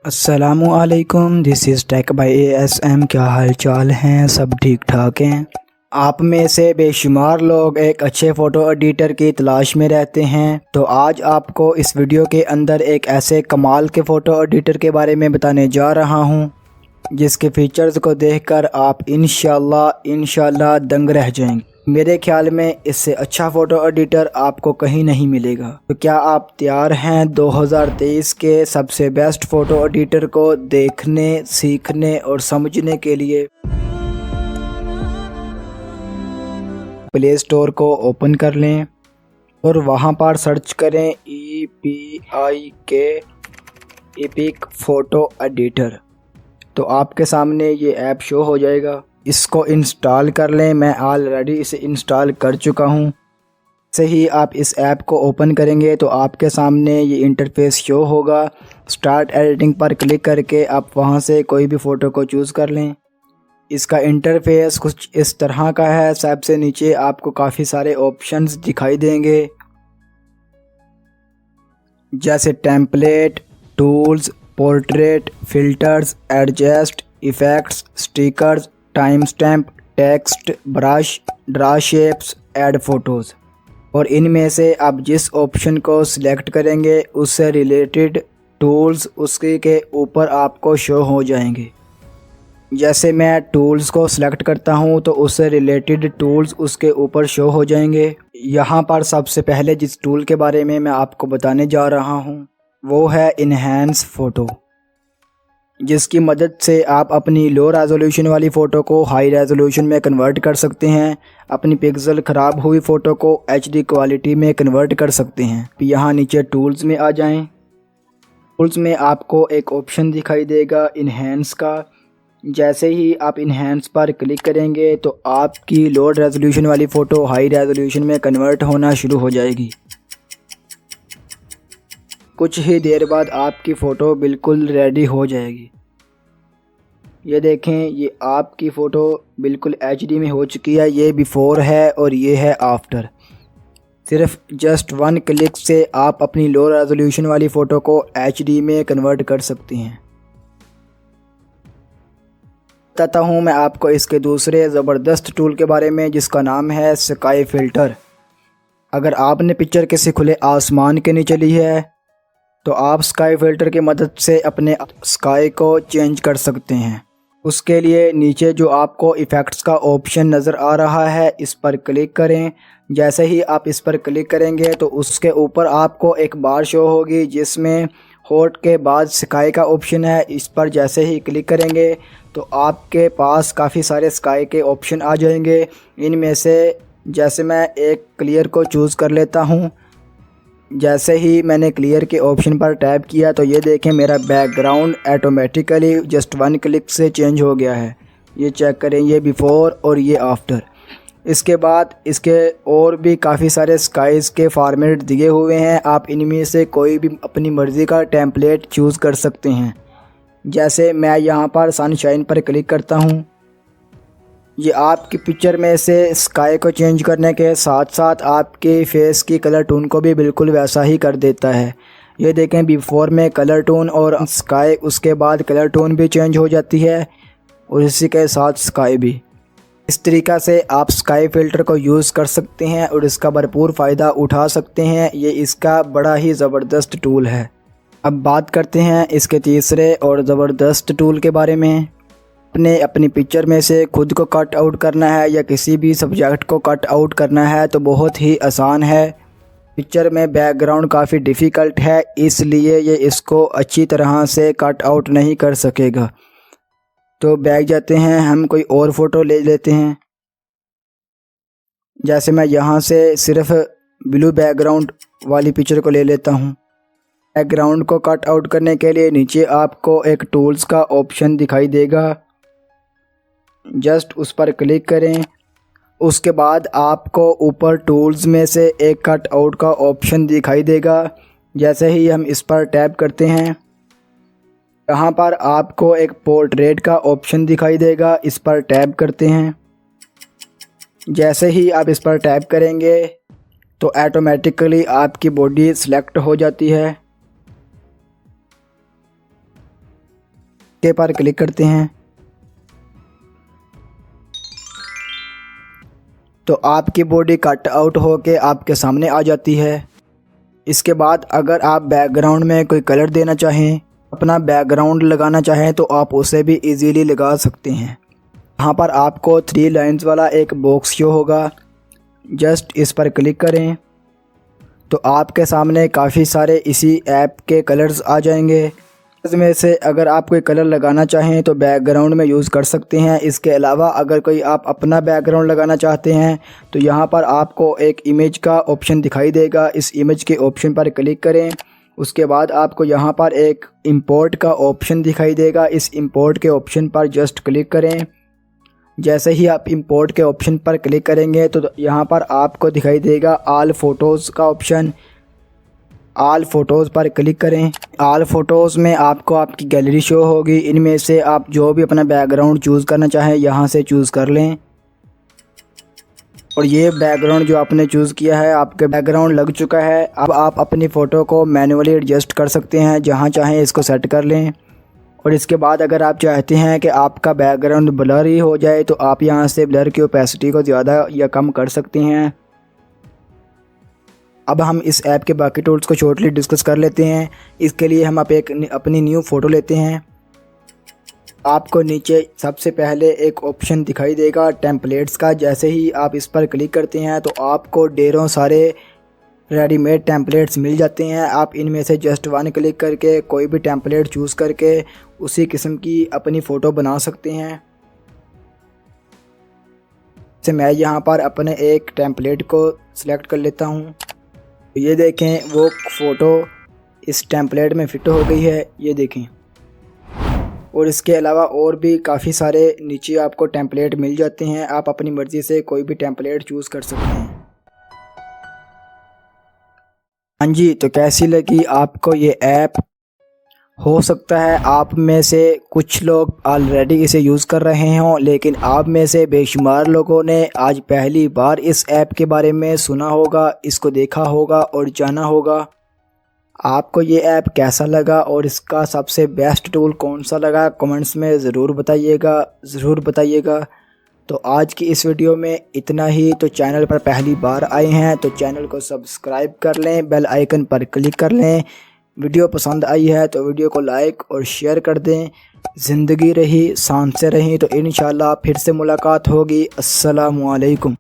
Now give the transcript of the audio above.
अस्सलामुअलैकुम, this is tech by ASM। क्या हाल चाल हैं? सब ठीक ठाक हैं। आप में से बेशुमार लोग एक अच्छे फ़ोटो एडिटर की तलाश में रहते हैं, तो आज आपको इस वीडियो के अंदर एक ऐसे कमाल के फ़ोटो एडिटर के बारे में बताने जा रहा हूं, जिसके फीचर्स को देखकर आप इंशाल्लाह दंग रह जाएंगे। मेरे ख्याल में इससे अच्छा फ़ोटो एडिटर आपको कहीं नहीं मिलेगा। तो क्या आप तैयार हैं 2023 के सबसे बेस्ट फ़ोटो एडिटर को देखने, सीखने और समझने के लिए? प्ले स्टोर को ओपन कर लें और वहां पर सर्च करें एपिक फ़ोटो एडिटर। तो आपके सामने ये ऐप शो हो जाएगा। इसको इंस्टॉल कर लें। मैं ऑलरेडी इसे इंस्टॉल कर चुका हूँ। से ही आप इस ऐप को ओपन करेंगे तो आपके सामने ये इंटरफेस शो होगा। स्टार्ट एडिटिंग पर क्लिक करके आप वहाँ से कोई भी फ़ोटो को चूज़ कर लें। इसका इंटरफेस कुछ इस तरह का है। सबसे नीचे आपको काफ़ी सारे ऑप्शंस दिखाई देंगे, जैसे template, tools, portrait, filters, adjust, effects, stickers, time stamp, text, brush, draw shapes, add photos. और इनमें से आप जिस ऑप्शन को सिलेक्ट करेंगे उससे रिलेटेड टूल्स उसके के ऊपर आपको शो हो जाएंगे। जैसे मैं टूल्स को सिलेक्ट करता हूं तो उससे रिलेटेड टूल्स उसके ऊपर शो हो जाएंगे। यहाँ पर सबसे पहले जिस टूल के बारे में मैं आपको बताने जा रहा हूं वो है इनहैंस फ़ोटो, जिसकी मदद से आप अपनी लो रेजोल्यूशन वाली फ़ोटो को हाई रेजोल्यूशन में कन्वर्ट कर सकते हैं। अपनी पिक्सल ख़राब हुई फ़ोटो को HD क्वालिटी में कन्वर्ट कर सकते हैं। यहाँ नीचे टूल्स में आ जाएं। टूल्स में आपको एक ऑप्शन दिखाई देगा इनहैंस का। जैसे ही आप इनहैंस पर क्लिक करेंगे तो आपकी लो रेजोल्यूशन वाली फ़ोटो हाई रेजोल्यूशन में कन्वर्ट होना शुरू हो जाएगी। कुछ ही देर बाद आपकी फ़ोटो बिल्कुल रेडी हो जाएगी। ये देखें, ये आपकी फ़ोटो बिल्कुल HD में हो चुकी है। ये बिफ़ोर है और ये है आफ्टर। सिर्फ जस्ट 1 क्लिक से आप अपनी लो रेजोल्यूशन वाली फ़ोटो को HD में कन्वर्ट कर सकते हैं। बताता हूँ मैं आपको इसके दूसरे ज़बरदस्त टूल के बारे में, जिसका नाम है स्काई फ़िल्टर। अगर आपने पिक्चर किसी खुले आसमान के नीचे ली है तो आप स्काई फ़िल्टर की मदद से अपने स्काई को चेंज कर सकते हैं। उसके लिए नीचे जो आपको इफ़ेक्ट्स का ऑप्शन नज़र आ रहा है, इस पर क्लिक करें। जैसे ही आप इस पर क्लिक करेंगे तो उसके ऊपर आपको एक बार शो होगी जिसमें हॉट के बाद स्काई का ऑप्शन है। इस पर जैसे ही क्लिक करेंगे तो आपके पास काफ़ी सारे स्काई के ऑप्शन आ जाएंगे। इनमें से जैसे मैं एक क्लियर को चूज़ कर लेता हूँ। जैसे ही मैंने क्लियर के ऑप्शन पर टैप किया तो ये देखें, मेरा बैकग्राउंड ऑटोमेटिकली जस्ट 1 क्लिक से चेंज हो गया है। ये चेक करें, ये बिफ़ोर और ये आफ्टर। इसके बाद इसके और भी काफ़ी सारे स्काइज़ के फॉर्मेट दिए हुए हैं। आप इनमें से कोई भी अपनी मर्ज़ी का टेम्पलेट चूज़ कर सकते हैं। जैसे मैं यहाँ पर सनशाइन पर क्लिक करता हूँ। ये आपकी पिक्चर में से स्काई को चेंज करने के साथ साथ आपके फेस की कलर टोन को भी बिल्कुल वैसा ही कर देता है। ये देखें, बिफोर में कलर टोन और स्काई, उसके बाद कलर टोन भी चेंज हो जाती है और इसी के साथ स्काई भी। इस तरीक़ा से आप स्काई फ़िल्टर को यूज़ कर सकते हैं और इसका भरपूर फ़ायदा उठा सकते हैं। ये इसका बड़ा ही ज़बरदस्त टूल है। अब बात करते हैं इसके तीसरे और ज़बरदस्त टूल के बारे में। अपनी पिक्चर में से खुद को कट आउट करना है या किसी भी सब्जेक्ट को कट आउट करना है तो बहुत ही आसान है। पिक्चर में बैकग्राउंड काफ़ी डिफ़िकल्ट है, इसलिए ये इसको अच्छी तरह से कट आउट नहीं कर सकेगा। तो बैक जाते हैं, हम कोई और फ़ोटो ले लेते हैं। जैसे मैं यहाँ से सिर्फ ब्लू बैकग्राउंड वाली पिक्चर को ले लेता हूँ। बैकग्राउंड को कट आउट करने के लिए नीचे आपको एक टूल्स का ऑप्शन दिखाई देगा। जस्ट उस पर क्लिक करें। उसके बाद आपको ऊपर टूल्स में से एक कट आउट का ऑप्शन दिखाई देगा। जैसे ही हम इस पर टैप करते हैं, यहाँ पर आपको एक पोर्ट्रेट का ऑप्शन दिखाई देगा। इस पर टैप करते हैं। जैसे ही आप इस पर टैप करेंगे तो ऑटोमेटिकली आपकी बॉडी सिलेक्ट हो जाती है। के पर क्लिक करते हैं तो आपकी बॉडी कट आउट होके आपके सामने आ जाती है। इसके बाद अगर आप बैकग्राउंड में कोई कलर देना चाहें, अपना बैकग्राउंड लगाना चाहें तो आप उसे भी इजीली लगा सकते हैं। यहाँ पर आपको 3 लाइंस वाला एक बॉक्स शो होगा, जस्ट इस पर क्लिक करें तो आपके सामने काफ़ी सारे इसी ऐप के कलर्स आ जाएंगे। इसमें से अगर आप कोई कलर लगाना चाहें तो बैकग्राउंड में यूज़ कर सकते हैं। इसके अलावा अगर कोई आप अपना बैकग्राउंड लगाना चाहते हैं तो यहाँ पर आपको एक इमेज का ऑप्शन दिखाई देगा, इस इमेज के ऑप्शन पर क्लिक करें। उसके बाद आपको यहाँ पर एक इंपोर्ट का ऑप्शन दिखाई देगा, इस इंपोर्ट के ऑप्शन पर जस्ट क्लिक करें। जैसे ही आप इंपोर्ट के ऑप्शन पर क्लिक करेंगे तो यहाँ पर आपको दिखाई देगा ऑल फ़ोटोज़ का ऑप्शन, ऑल फ़ोटोज़ पर क्लिक करें। ऑल फ़ोटोज़ में आपको आपकी गैलरी शो होगी, इनमें से आप जो भी अपना बैकग्राउंड चूज़ करना चाहें यहाँ से चूज़ कर लें। और ये बैकग्राउंड जो आपने चूज़ किया है आपके बैकग्राउंड लग चुका है। अब आप अपनी फ़ोटो को मैन्युअली एडजस्ट कर सकते हैं, जहाँ चाहें इसको सेट कर लें। और इसके बाद अगर आप चाहते हैं कि आपका बैकग्राउंड ब्लर ही हो जाए तो आप यहाँ से ब्लर की ओपेसिटी को ज़्यादा या कम कर सकते हैं। अब हम इस ऐप के बाकी टूल्स को शॉर्टली डिस्कस कर लेते हैं। इसके लिए हम अपनी न्यू फ़ोटो लेते हैं। आपको नीचे सबसे पहले एक ऑप्शन दिखाई देगा टेम्पलेट्स का। जैसे ही आप इस पर क्लिक करते हैं तो आपको ढेरों सारे रेडीमेड टेम्पलेट्स मिल जाते हैं। आप इनमें से जस्ट 1 क्लिक करके कोई भी टेम्पलेट चूज़ करके उसी किस्म की अपनी फ़ोटो बना सकते हैं। जैसे मैं यहाँ पर अपने एक टेम्पलेट को सिलेक्ट कर लेता हूँ। ये देखें वो फ़ोटो इस टेम्पलेट में फ़िट हो गई है, ये देखें। और इसके अलावा और भी काफ़ी सारे नीचे आपको टेम्पलेट मिल जाते हैं, आप अपनी मर्ज़ी से कोई भी टेम्पलेट चूज़ कर सकते हैं। हाँ जी, तो कैसी लगी आपको ये ऐप? हो सकता है आप में से कुछ लोग ऑलरेडी इसे यूज़ कर रहे हों, लेकिन आप में से बेशुमार लोगों ने आज पहली बार इस ऐप के बारे में सुना होगा, इसको देखा होगा और जाना होगा। आपको ये ऐप कैसा लगा और इसका सबसे बेस्ट टूल कौन सा लगा, कमेंट्स में ज़रूर बताइएगा। तो आज की इस वीडियो में इतना ही। तो चैनल पर पहली बार आए हैं तो चैनल को सब्सक्राइब कर लें, बेल आइकन पर क्लिक कर लें। वीडियो पसंद आई है तो वीडियो को लाइक और शेयर कर दें। ज़िंदगी रही शान से रही तो इंशाल्लाह फिर से मुलाकात होगी। अस्सलामु अलैकुम।